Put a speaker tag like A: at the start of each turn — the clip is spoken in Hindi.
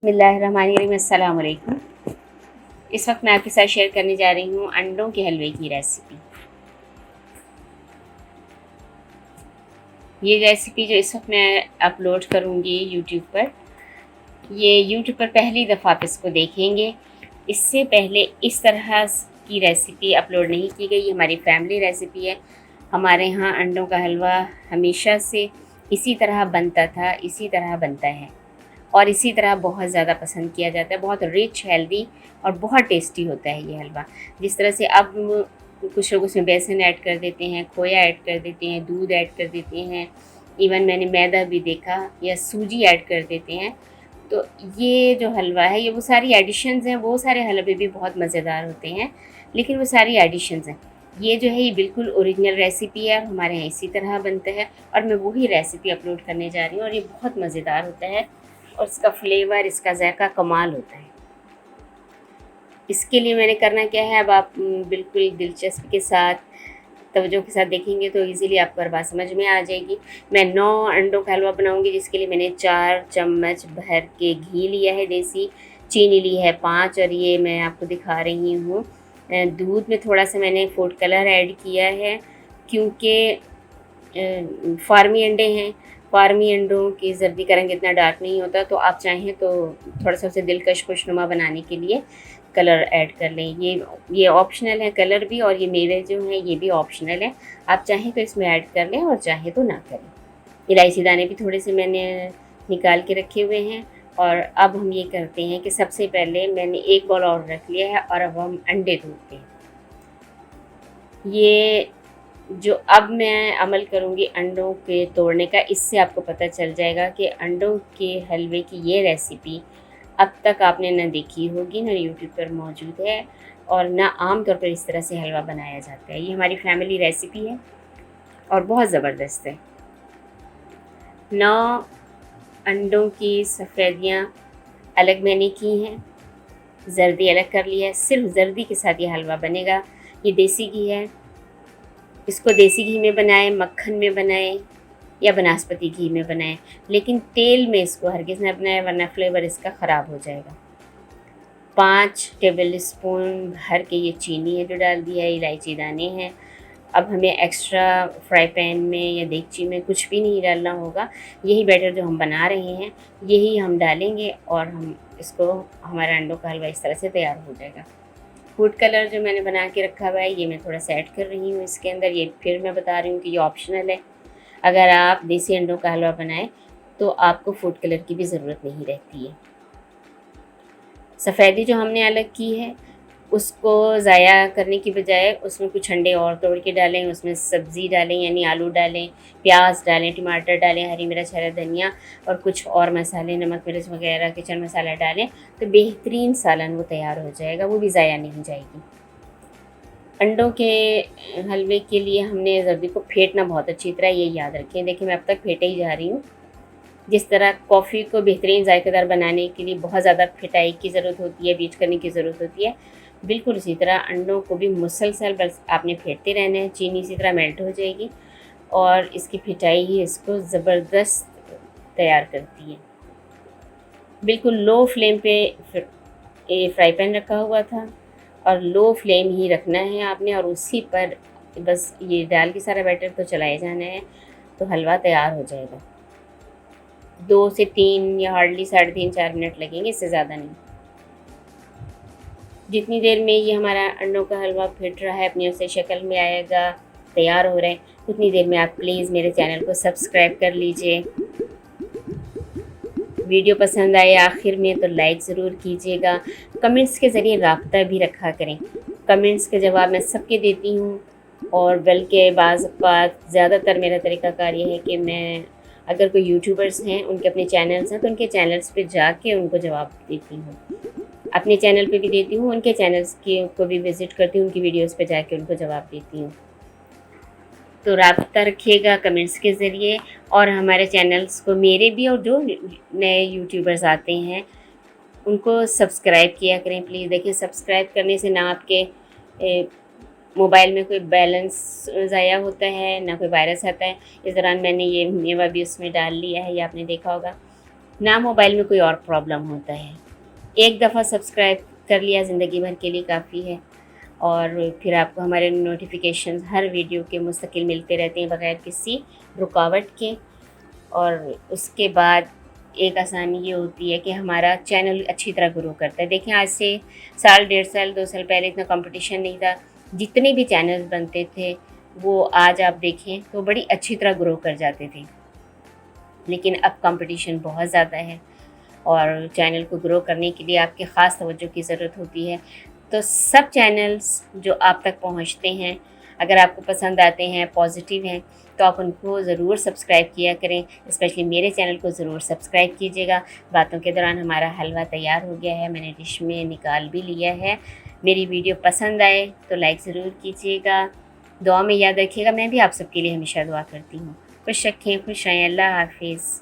A: बिस्मिल्लाहिर्रहमानिर्रहीम। अस्सलाम वालेकुम। इस वक्त मैं आपके साथ शेयर करने जा रही हूँ अंडों के हलवे की रेसिपी। ये रेसिपी जो इस वक्त मैं अपलोड करूँगी यूट्यूब पर, ये यूट्यूब पर पहली दफ़ा आप इसको देखेंगे। इससे पहले इस तरह की रेसिपी अपलोड नहीं की गई। ये हमारी फैमिली रेसिपी है। हमारे यहाँ अंडों का हलवा हमेशा से इसी तरह बनता था, इसी तरह बनता है और इसी तरह बहुत ज़्यादा पसंद किया जाता है। बहुत रिच, हेल्दी और बहुत टेस्टी होता है ये हलवा। जिस तरह से अब कुछ लोग उसमें बेसन ऐड कर देते हैं, खोया ऐड कर देते हैं, दूध ऐड कर देते हैं, इवन मैंने मैदा भी देखा या सूजी ऐड कर देते हैं। तो ये जो हलवा है, ये वो सारी एडिशंस हैं। वो सारे हलवे भी बहुत मज़ेदार होते हैं, लेकिन वो सारी एडिशंस हैं। ये जो है ये बिल्कुल ओरिजिनल रेसिपी है और हमारे यहाँ इसी तरह बनता है और मैं वही रेसिपी अपलोड करने जा रही हूँ और ये बहुत मज़ेदार होता है और इसका फ्लेवर, इसका जायका कमाल होता है। इसके लिए मैंने करना क्या है, अब आप बिल्कुल दिलचस्पी के साथ, तवज्जो के साथ देखेंगे तो इजीली आपको हर बात समझ में आ जाएगी। मैं 9 अंडों का हलवा बनाऊंगी, जिसके लिए मैंने 4 चम्मच भर के घी लिया है देसी, चीनी ली है 5 और ये मैं आपको दिखा रही हूँ। दूध में थोड़ा सा मैंने फूड कलर ऐड किया है क्योंकि फार्मी अंडे हैं। फार्मी अंडों की जर्दी का रंग इतना डार्क नहीं होता, तो आप चाहें तो थोड़ा सा उसे दिलकश खुशनुमा बनाने के लिए कलर ऐड कर लें। ये ऑप्शनल है कलर भी, और ये मेवे जो हैं ये भी ऑप्शनल है। आप चाहें तो इसमें ऐड कर लें और चाहें तो ना करें। इलायची दाने भी थोड़े से मैंने निकाल के रखे हुए हैं। और अब हम ये करते हैं कि सबसे पहले मैंने एक बॉल और रख लिया है और अब हम अंडे धोते हैं। ये जो अब मैं अमल करूँगी अंडों के तोड़ने का, इससे आपको पता चल जाएगा कि अंडों के हलवे की ये रेसिपी अब तक आपने ना देखी होगी, ना यूट्यूब पर मौजूद है और ना आम तौर पर इस तरह से हलवा बनाया जाता है। ये हमारी फैमिली रेसिपी है और बहुत ज़बरदस्त है। 9 अंडों की सफ़ेदियाँ अलग मैंने की हैं, जर्दी अलग कर लिया है। सिर्फ जर्दी के साथ ये हलवा बनेगा। ये देसी घी है, इसको देसी घी में बनाएं, मक्खन में बनाएं या बनास्पति घी में बनाएं, लेकिन तेल में इसको हरगिज़ ना बनाएं वरना फ्लेवर इसका ख़राब हो जाएगा। 5 टेबल स्पून भर के ये चीनी है जो डाल दिया है, इलायची दाने हैं। अब हमें एक्स्ट्रा फ्राई पैन में या देगची में कुछ भी नहीं डालना होगा। यही बैटर जो हम बना रहे हैं यही हम डालेंगे और हम इसको, हमारा अंडों का हलवा इस तरह से तैयार हो जाएगा। फूड कलर जो मैंने बना के रखा हुआ है ये मैं थोड़ा सा ऐड कर रही हूँ इसके अंदर। ये फिर मैं बता रही हूँ कि ये ऑप्शनल है। अगर आप देसी अंडों का हलवा बनाएं तो आपको फूड कलर की भी ज़रूरत नहीं रहती है। सफ़ेदी जो हमने अलग की है उसको ज़ाया करने की बजाय उसमें कुछ अंडे और तोड़ के डालें, उसमें सब्ज़ी डालें यानी आलू डालें, प्याज डालें, टमाटर डालें, हरी मिर्च, हरा धनिया और कुछ और मसाले, नमक मिर्च वगैरह, किचन मसाला डालें तो बेहतरीन सालन वो तैयार हो जाएगा, वो भी ज़ाया नहीं जाएगी। अंडों के हलवे के लिए हमने जर्दी को फेंटना बहुत अच्छी तरह, ये याद रखें। देखिए मैं अब तक फेंटे ही जा रही हूँ। जिस तरह कॉफ़ी को बेहतरीन जायकेदार बनाने के लिए बहुत ज़्यादा फिटाई की ज़रूरत होती है, बीट करने की ज़रूरत होती है, बिल्कुल उसी तरह अंडों को भी मुसलसल बस आपने फेंटते रहना है। चीनी इसी तरह मेल्ट हो जाएगी और इसकी फिटाई ही इसको ज़बरदस्त तैयार करती है। बिल्कुल लो फ्लेम पे ये फ्राई पैन रखा हुआ था और लो फ्लेम ही रखना है आपने और उसी पर बस ये डाल के सारा बैटर तो चलाए जाना है, तो हलवा तैयार हो जाएगा। 2 से 3 या हार्डली 3.5-4 मिनट लगेंगे, इससे ज़्यादा नहीं। जितनी देर में ये हमारा अंडों का हलवा फिट रहा है, अपनी उसे शक्ल में आएगा, तैयार हो रहा है, उतनी देर में आप प्लीज़ मेरे चैनल को सब्सक्राइब कर लीजिए। वीडियो पसंद आए आखिर में तो लाइक ज़रूर कीजिएगा। कमेंट्स के ज़रिए राब्ता भी रखा करें। कमेंट्स के जवाब मैं सबके देती हूँ और बल्कि बाज़ औक़ात ज़्यादातर मेरा तरीक़ाकार ये है कि मैं, अगर कोई यूट्यूबर्स हैं उनके अपने चैनल्स हैं तो उनके चैनल्स पे जाके उनको जवाब देती हूँ। अपने चैनल पे भी देती हूँ, उनके चैनल्स की को भी विज़िट करती हूँ, उनकी वीडियोस पे जाके उनको जवाब देती हूँ। तो राब्ता रखिएगा कमेंट्स के ज़रिए और हमारे चैनल्स को, मेरे भी और जो नए यूट्यूबर्स आते हैं उनको सब्सक्राइब किया करें प्लीज़। देखिए सब्सक्राइब करने से ना आपके मोबाइल में कोई बैलेंस ज़ाया होता है, ना कोई वायरस आता है। इस दौरान मैंने ये मेवा भी उसमें डाल लिया है, ये आपने देखा होगा। ना मोबाइल में कोई और प्रॉब्लम होता है। एक दफ़ा सब्सक्राइब कर लिया ज़िंदगी भर के लिए काफ़ी है, और फिर आपको हमारे नोटिफिकेशंस हर वीडियो के मुस्तकिल मिलते रहते हैं बगैर किसी रुकावट के। और उसके बाद एक आसानी ये होती है कि हमारा चैनल अच्छी तरह ग्रो करता है। देखें, आज से साल, डेढ़ साल, 2 साल पहले इतना कंपटीशन नहीं था। जितने भी चैनल्स बनते थे वो आज आप देखें तो बड़ी अच्छी तरह ग्रो कर जाते थे। लेकिन अब कंपटीशन बहुत ज़्यादा है और चैनल को ग्रो करने के लिए आपके ख़ास तवज्जो की ज़रूरत होती है। तो सब चैनल्स जो आप तक पहुंचते हैं, अगर आपको पसंद आते हैं, पॉजिटिव हैं, तो आप उनको ज़रूर सब्सक्राइब किया करें। स्पेशली मेरे चैनल को ज़रूर सब्सक्राइब कीजिएगा। बातों के दौरान हमारा हलवा तैयार हो गया है, मैंने डिश में निकाल भी लिया है। मेरी वीडियो पसंद आए तो लाइक ज़रूर कीजिएगा। दुआ में याद रखिएगा, मैं भी आप सबके लिए हमेशा दुआ करती हूँ। खुश रखें, खुश रहें। अल्लाह हाफिज़।